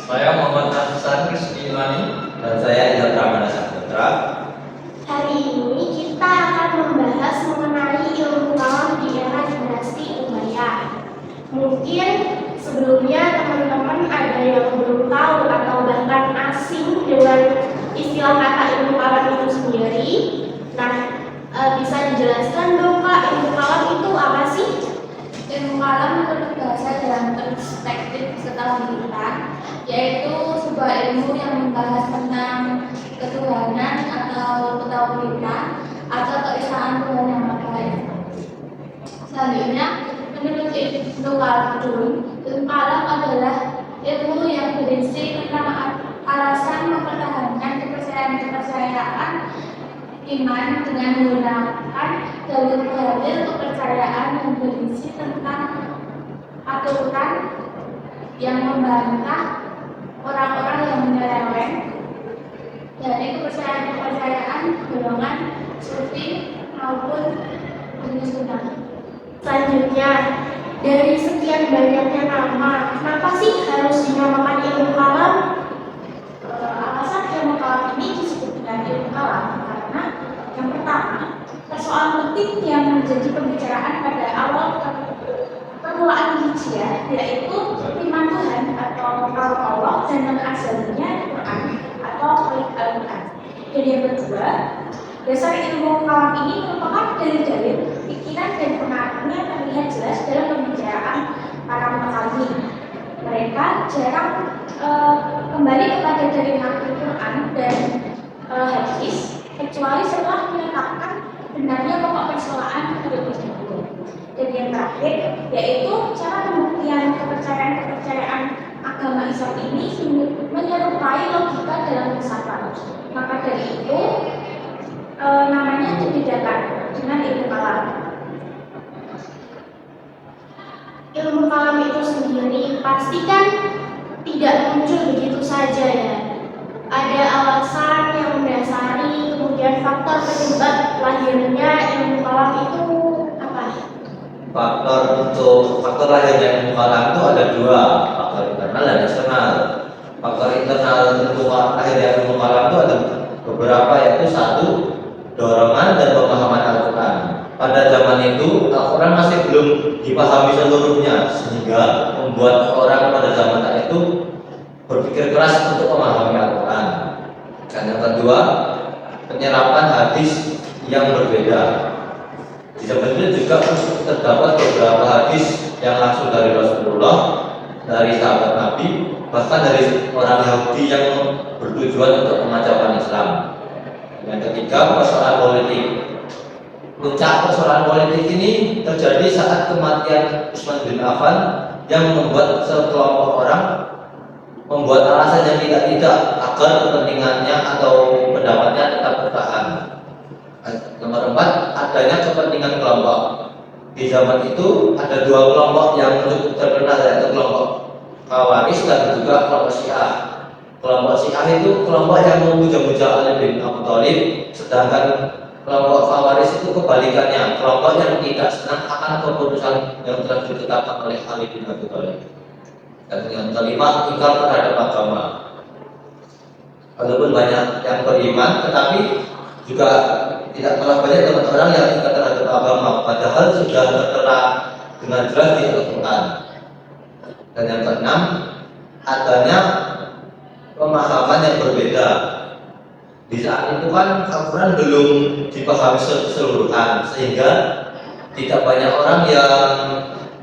Saya Muhammad Hasan Rizky Imani. Dan saya Ilham Ramana Saputra. Hari ini kita akan membahas mengenai ilmu kalam di era dinasti Umayyah. Mungkin sebelumnya teman-teman ada yang belum tahu atau bahkan asing dengan istilah kata ilmu kalam itu sendiri. Nah, bisa dijelaskan dong Kak, ilmu kalam itu apa sih? Ilmu kalam menurut bahasa dalam perspektif setelah kita, yaitu sebuah ilmu yang membahas tentang ketuhanan atau ketauhidan atau keesaan Tuhan yang Maha Esa. Selanjutnya, menurut Ibnu Khaldun, ilmu kalam adalah ilmu yang berisi tentang alasan mempertahankan kepercayaan iman dengan menggunakan dalil-dalil kepercayaan yang berisi tentang aturan yang membantah orang-orang yang menyeleweng dari kepercayaan golongan sufi maupun jenis sunnah. Selanjutnya, dari sekian banyaknya nama, kenapa sih harus dinamakan ilmu kalam? Alasan ilmu kalam ini disebut dengan ilmu kalam karena yang pertama, persoalan penting yang menjadi pembicaraan pada awal permulaan hijriah yaitu iman Tuhan atau kalam Allah dan yang azalinya Quran atau Al-Quran. Dan yang kedua, dasar ilmu kalam ini merupakan dalil-dalil pikiran dan pengaruhnya terlihat jelas dalam pembicaraan para mutakallim. Mereka jarang kembali kepada dalil Al-Quran dan hadis kecuali setelah menetapkan benarnya pokok persoalan terlebih dahulu. Dan yang terakhir yaitu cara pembuktian kepercayaan agama Islam ini menyerupai logika dalam filsafat. Maka dari itu namanya dibedakan dengan ilmu kalam. Ilmu kalam itu sendiri pasti kan tidak muncul begitu saja ya. Ada alasan yang mendasari, kemudian faktor penyebab lahirnya ilmu kalam itu apa? Faktor lahirnya ilmu kalam itu ada dua, faktor internal dan eksternal. Faktor internal lahirnya ilmu kalam itu ada beberapa, yaitu satu, dorongan dan pemahaman Al-Quran. Pada zaman itu Al-Quran masih belum dipahami seluruhnya, sehingga membuat orang pada zaman itu berpikir keras untuk memahami Al-Quran. Dan yang kedua, penyerapan hadis yang berbeda. Di zaman itu juga terdapat beberapa hadis yang langsung dari Rasulullah, dari sahabat Nabi, bahkan dari orang Yahudi yang bertujuan untuk mengacaukan Islam. Yang ketiga, persoalan politik. Puncak persoalan politik ini terjadi saat kematian Utsman bin Affan yang membuat sekelompok orang membuat alasan yang tidak agar kepentingannya atau pendapatnya tetap bertahan. Nomor 4, adanya kepentingan kelompok. Di zaman itu ada dua kelompok yang cukup terkenal, yaitu kelompok Khawarij dan juga kelompok Syiah. Kelompok Syiah itu kelompok yang memuja-muja Ali bin Abi Thalib, sedangkan kelompok Khawarij itu kebalikannya, kelompok yang tidak senang akan keputusan yang telah ditetapkan oleh Ali bin Abi Thalib. Dan yang kelima, ingkar terhadap agama. Walaupun banyak yang beriman, tetapi juga tidak kalah banyak teman-orang yang ingkar terhadap agama, padahal sudah tertera dengan jelas di Al-Quran. Dan yang keenam, adanya pemahaman yang berbeda. Di saat itu kan Al-Quran belum dipahami keseluruhan, sehingga tidak banyak orang yang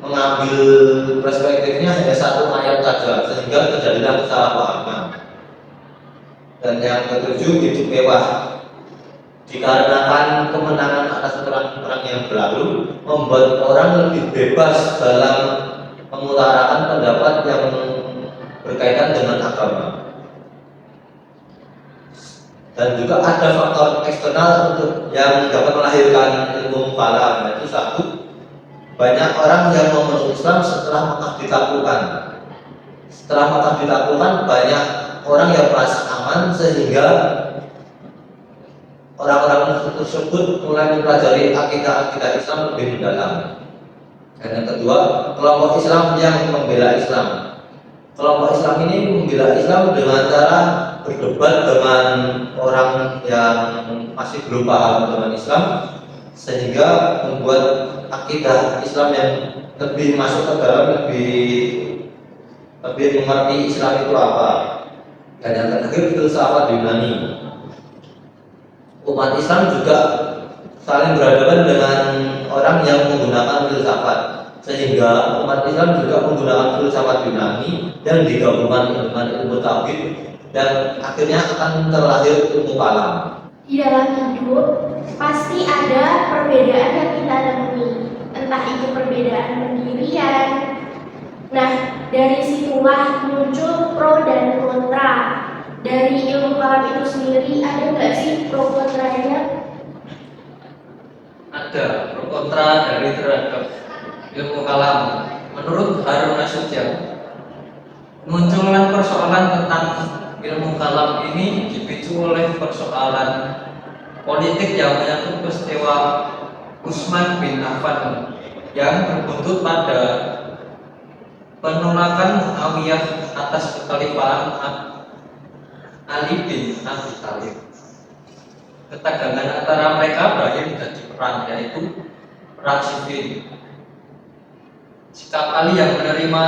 mengambil perspektifnya hanya satu ayat saja, sehingga terjadilah kesalahpahaman. Dan yang ketujuh, hidup mewah. Dikarenakan kemenangan atas perang-perang yang berlalu, membuat orang lebih bebas dalam mengutarakan pendapat yang berkaitan dengan agama. Dan juga ada faktor eksternal untuk yang dapat melahirkan ilmu kalam, yaitu satu, banyak orang yang memeluk Islam setelah Makkah ditaklukkan. Setelah Makkah ditaklukkan, banyak orang yang merasa aman, sehingga orang-orang tersebut mulai mempelajari akidah-akidah Islam lebih mendalam. Dan yang kedua, kelompok Islam yang membela Islam. kelompok Islam ini membela Islam dengan cara berdebat dengan orang yang masih belum paham dengan Islam, sehingga membuat akidah Islam yang lebih masuk ke dalam, lebih mengerti Islam itu apa. Dan yang terakhir filsafat Yunani. Umat Islam juga saling berhadapan dengan orang yang menggunakan filsafat, sehingga umat Islam juga menggunakan filsafat Yunani yang digabungkan dengan ilmu tauhid, dan akhirnya akan terlahir ilmu kalam. Di dalam hidup pasti ada perbedaan yang kita temui, entah itu perbedaan pendirian. Nah, dari situlah muncul pro dan kontra. Dari ilmu kalam itu sendiri ada nggak sih pro kontranya? Ada pro kontra dari terhadap ilmu kalam. Menurut Harun Nasution, munculnya persoalan tentang ilmu kalam ini dipicu oleh persoalan politik yang menyangkut peristiwa Utsman bin Affan yang berbuntut pada penolakan Muawiyah atas kekhalifahan Ali bin Abi Thalib. Ketegangan antara mereka berakhir menjadi perang, yaitu perang sifil. Sikap Ali yang menerima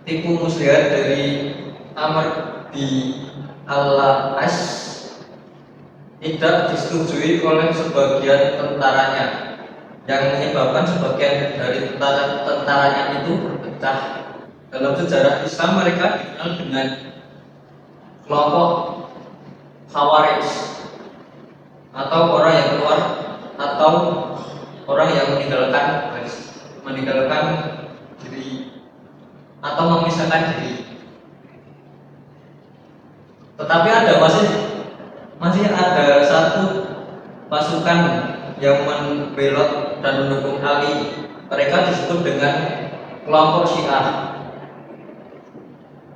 tipu muslihat dari Amr bin Al-As tidak disetujui oleh sebagian tentaranya, yang menyebabkan sebagian dari tentaranya itu berpecah. Dalam sejarah Islam mereka dikenal dengan kelompok Khawarij, atau orang yang keluar atau orang yang meninggalkan diri atau memisahkan diri. Tetapi masih ada satu pasukan yang membelot dan mendukung Ali. Mereka disebut dengan kelompok Syiah.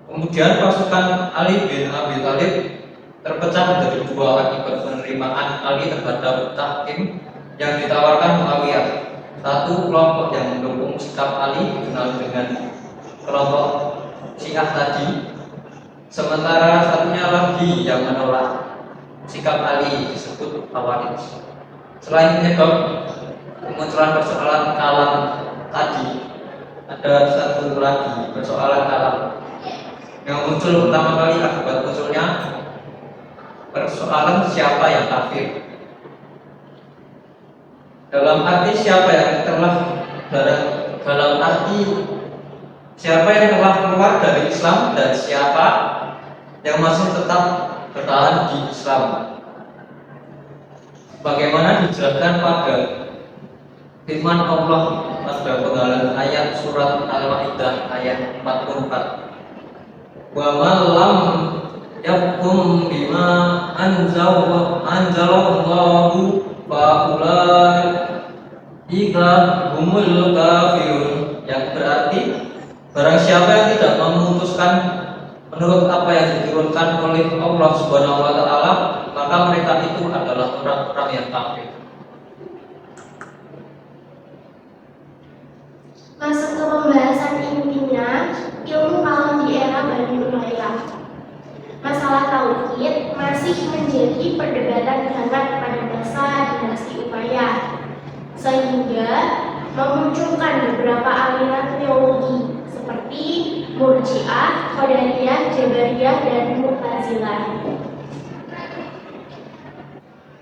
Kemudian pasukan Ali bin Abi Thalib terpecah menjadi dua akibat penerimaan Ali terhadap tahkim yang ditawarkan Muawiyah. Satu kelompok yang mendukung sikap Ali dikenal dengan kelompok Syiah tadi, sementara satunya lagi yang menolak sikap Ali disebut Khawarij. Selain penyebab kemunculan persoalan kalam tadi, ada satu lagi persoalan kalam yang muncul pertama kali akibat munculnya persoalan siapa yang kafir. Dalam arti siapa yang telah keluar dari Islam dan siapa yang masih tetap bertahan di Islam. Bagaimana dijelaskan pada firman Allah pada penggalan ayat surat Al-Maidah ayat 44. Wa malam yakum bima anzalallahu ika humul kafirun, yang berarti barang siapa yang tidak memutuskan menurut apa yang diturunkan oleh Allah Subhanahu wa taala, maka mereka itu adalah orang-orang yang kafir. Masuk ke pembahasan intinya ilmu kalam di era Bani Umayyah. Masalah tauhid masih menjadi perdebatan hangat pada masa dinasti Umayyah, sehingga memunculkan beberapa aliran teologi seperti Murji'ah, Qadariyah, Jabariyah, dan Mu'tazilah.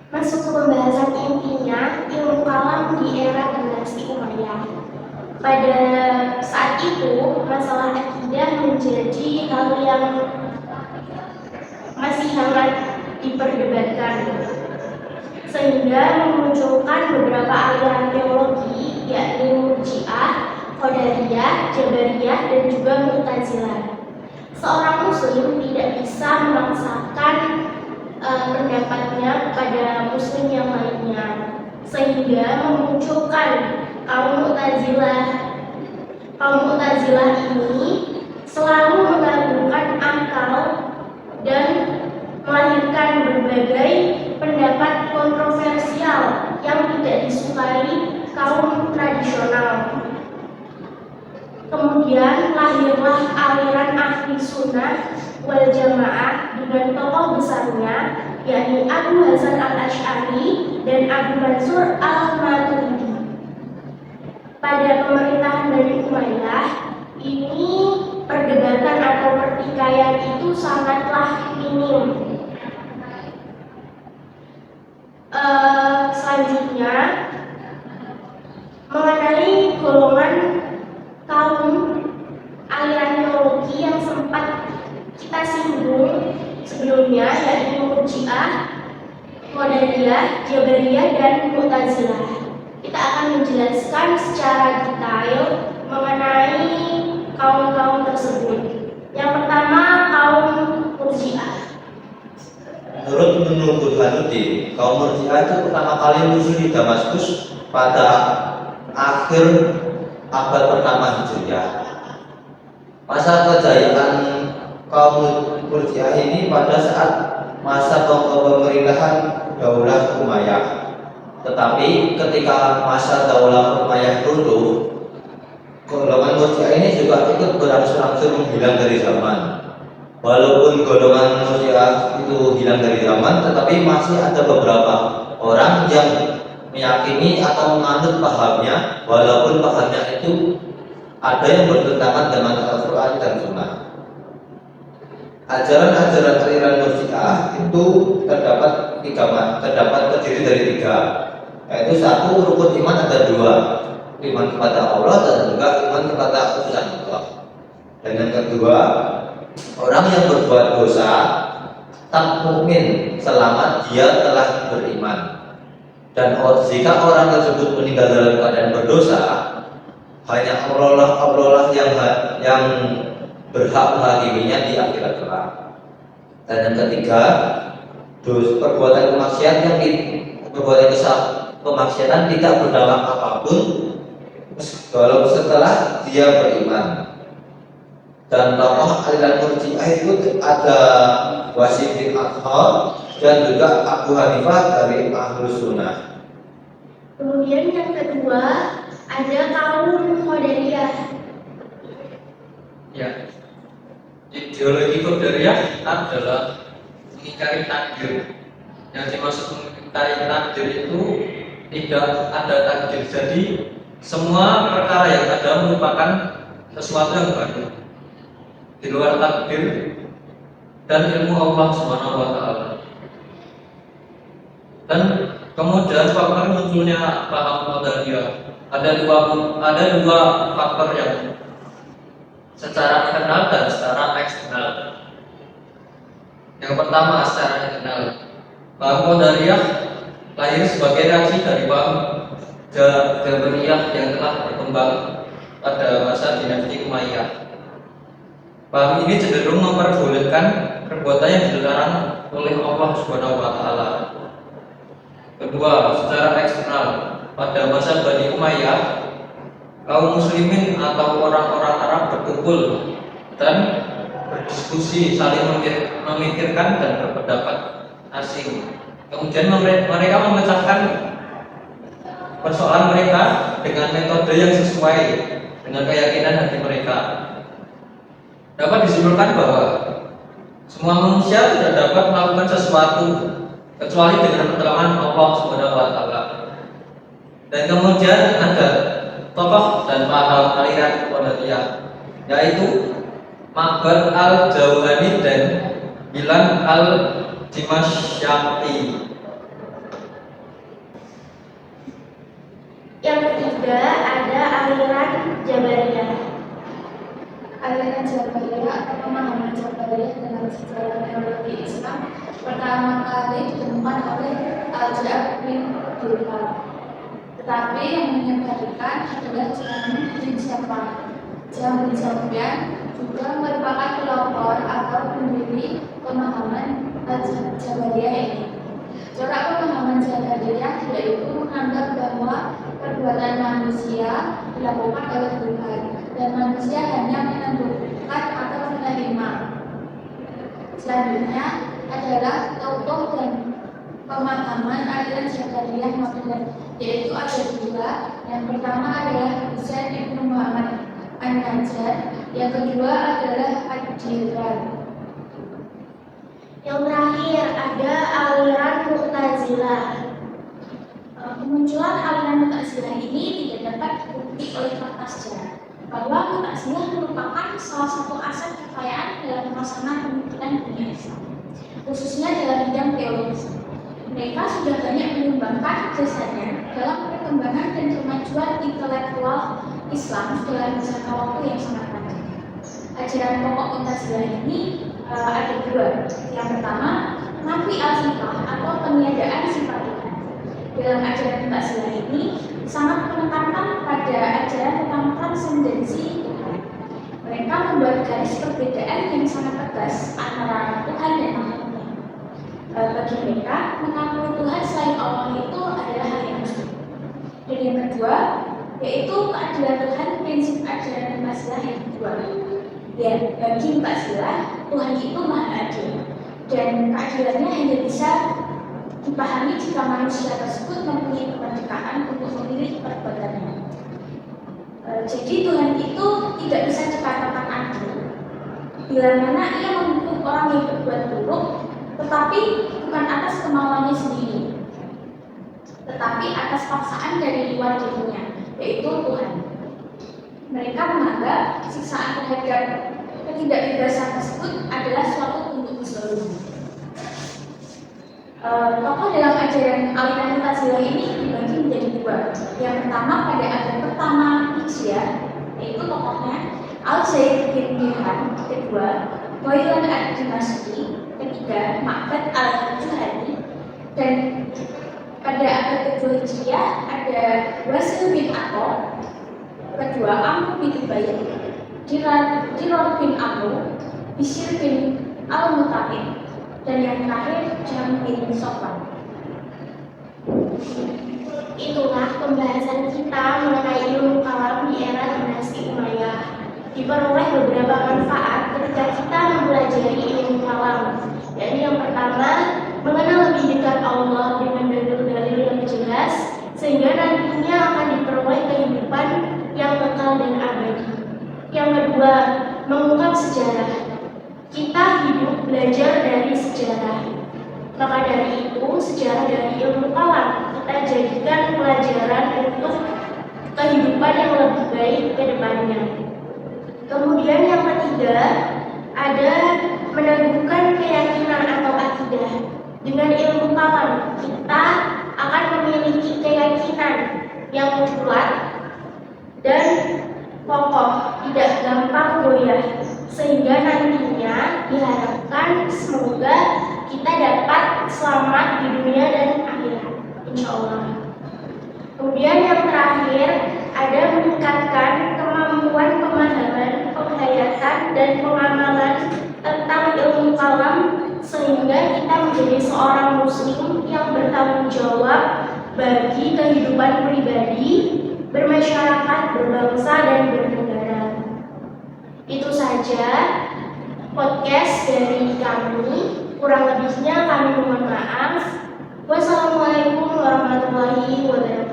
Masuk ke pembahasan intinya ilmu kalam di era dinasti Umayyah. Pada saat itu, masalah akidah menjadi hal yang masih hangat diperdebatkan, sehingga memunculkan beberapa aliran teologi, yakni Murji'ah, Qadariyah, Jabariyah, dan juga Mu'tazilah. Seorang muslim tidak bisa memaksakan pendapatnya kepada muslim yang lainnya, sehingga memunculkan kaum Mu'tazilah. Kaum Mu'tazilah ini selalu mengagungkan akal dan melahirkan berbagai pendapat kontroversial yang tidak disukai kaum tradisional. Kemudian lahirlah aliran Sunnah wal Jamaah dengan tokoh besarnya, yakni Abu Hasan al-Asy'ari dan Abu Mansur al-Maturidi. Pada pemerintahan Bani Umayyah ini perdebatan atau pertikaian itu sangatlah minim. Selanjutnya mengenai golongan kaum aliran teologi yang sempat kita singgung sebelumnya, yaitu Murji'ah, Qadariyah, Jabariyah, dan Mu'tazilah. Kita akan menjelaskan secara detail mengenai kaum-kaum tersebut. Yang pertama, kaum Murji'ah. Menurut Burhanuddin, kaum Murji'ah itu pertama kali muncul di Damaskus pada akhir abad pertama Hijriah. Masa kejayaan kaum Murji'ah ini pada saat masa pemerintahan Daulah Umayyah. Tetapi ketika masa Daulah Umayyah runtuh, golongan Murji'ah ini juga ikut berangsur-angsur menghilang dari zaman. Walaupun golongan Murji'ah itu hilang dari zaman, tetapi masih ada beberapa orang yang meyakini atau menganut pahamnya, walaupun pahamnya itu ada yang bertentangan dengan Al-Quran dan Sunnah. Ajaran-ajaran aliran Murji'ah itu terdapat terdiri dari 3, yaitu 1, rukun iman ada 2, iman kepada Allah dan juga iman kepada utusan Allah. Dan yang kedua, orang yang berbuat dosa tak mukmin selama dia telah beriman. Dan jika orang tersebut meninggal dalam keadaan berdosa, hanya Allah yang berhak menghakiminya di akhirat kelak. Dan yang ketiga, perbuatan kemaksiatan tidak berdampak apapun kalau setelah dia beriman. Dan tokoh aliran Murji'ah itu ada Wasid bin Athar dan juga Abu Hanifah dari Ahlus Sunnah. Kemudian yang kedua ada kaum Qadariyah. Ya, ideologi Qadariyah adalah mengingkari takdir. Yang dimaksud mengingkari takdir itu tidak ada takdir. Jadi semua perkara yang ada merupakan sesuatu yang baru di luar takdir dan ilmu Allah Subhanahu wa taala. Dan kemudian faktor munculnya paham Qadariyah ada dua faktor yang secara internal dan secara eksternal. Yang pertama secara internal, paham Qadariyah lahir sebagai reaksi dari paham Jabariyah yang telah berkembang pada masa dinasti Umayyah. Paham ini cenderung memperbolehkan perbuatan yang dilarang oleh Allah Subhanahu wa taala. Kedua, secara eksternal, pada masa Bani Umayyah, kaum muslimin atau orang-orang Arab berkumpul dan berdiskusi, saling memikirkan dan berpendapat asing. Kemudian mereka memecahkan persoalan mereka dengan metode yang sesuai dengan keyakinan hati mereka. Dapat disimpulkan bahwa semua manusia tidak dapat melakukan sesuatu kecuali dengan pertolongan Allah Subhanahu wa taala. Dan kemudian ada tokoh dan paham aliran Qadariyah, yaitu Ma'bad al-Jauhani dan Bilal al-Dimashqi. Yang ketiga ada aliran Jabariyah. Aliran Jabariyah atau pemahaman Jabariyah dalam sejarah teologi Islam pertama kali ditemukan oleh Al-Ja'far bin Dirham. Tetapi yang menyebarkan adalah Jahm bin Safwan. Jahm bin Safwan juga merupakan pelopor atau pendiri pemahaman Jabariyah ini. Corak pemahaman Jabariyah yaitu menganggap bahwa perbuatan manusia dilakukan oleh Tuhan dan manusia hanya menentukan atau menerima. Selanjutnya adalah tokoh dan pemahaman aliran Jabariyah modern, yaitu ada 2. Yang pertama adalah Husain bin Muhammad An-Najjar Yang kedua adalah adilan. Yang terakhir ada aliran Mu'tazilah. Kemunculan aliran Mu'tazilah ini tidak dapat dibukti oleh fakta sejarah bahwa Mu'tazilah merupakan salah satu aset kekayaan dalam pelaksanaan pemikiran dunia Islam, khususnya dalam bidang teologi. Mereka sudah banyak menyumbangkan jasanya dalam perkembangan dan kemajuan intelektual Islam dalam jangka waktu yang sangat panjang. Ajaran pokok Mu'tazilah ini ada dua. Yang pertama, nafi al-sifat atau peniadaan sifat Tuhan. Dalam ajaran Mu'tazilah ini sangat menekankan pada ajaran tentang transendensi Tuhan. Mereka membuat garis perbedaan yang sangat tegas antara Tuhan dan makhluknya. Bagi mereka, mengakui Tuhan selain Allah itu adalah hal yang mustahil. Dan yang kedua, yaitu keadilan Tuhan, prinsip ajaran Mu'tazilah yang kedua. Ya, bagi Mu'tazilah, Tuhan itu maha adil, dan keadilannya hanya bisa dipahami jika manusia tersebut mempunyai kemerdekaan untuk memilih perbuatannya. Jadi Tuhan itu tidak bisa dikatakan adil bila mana ia menghukum orang yang berbuat buruk, tetapi bukan atas kemauannya sendiri, tetapi atas paksaan dari luar dirinya, yaitu Tuhan. Mereka menganggap siksaan terhadap ketidakbebasan tersebut adalah suatu untuk kezaliman. Tokoh dalam ajaran aliran Mu'tazilah ini dibagi menjadi dua. Yang pertama pada abad pertama Hijriah, yaitu tokohnya Al-Zaid bin Dirham, kedua Boylan ad-Dimashqi, ketiga Ma'bad al-Juhani, dan pada abad kedua Hijriah ada Wasil bin Atta, kedua Amr bin Ubaid, Dirar bin Amr, Bishr bin al-Mutaqib, dan yang terakhir Jahm bin Safwan. Itulah pembahasan kita mengenai ilmu kalam di era dinasti Umayyah. Diperoleh beberapa manfaat ketika kita mempelajari ilmu kalam. Yakni yang pertama, mengenal lebih dekat Allah dengan dalil-dalil yang jelas, sehingga nantinya akan diperoleh kehidupan yang kekal dan abadi. Yang kedua, mengungkap sejarah. Kita hidup belajar dari sejarah. Maka dari itu, sejarah dari ilmu kalam kita jadikan pelajaran untuk kehidupan yang lebih baik ke depannya. Kemudian yang ketiga, ada meneguhkan keyakinan atau akidah. Dengan ilmu kalam, kita akan memiliki keyakinan yang kuat dan kokoh, tidak gampang goyah, sehingga nantinya diharapkan semoga kita dapat selamat di dunia dan akhirat, insya Allah. Kemudian yang terakhir ada meningkatkan kemampuan pemahaman, penghayatan, dan pengamalan tentang ilmu kalam, sehingga kita menjadi seorang muslim yang bertanggung jawab bagi kehidupan pribadi, bermasyarakat, berbangsa, dan bernegara. Itu saja podcast dari kami. Kurang lebihnya kami mohon maaf. Wassalamualaikum warahmatullahi wabarakatuh.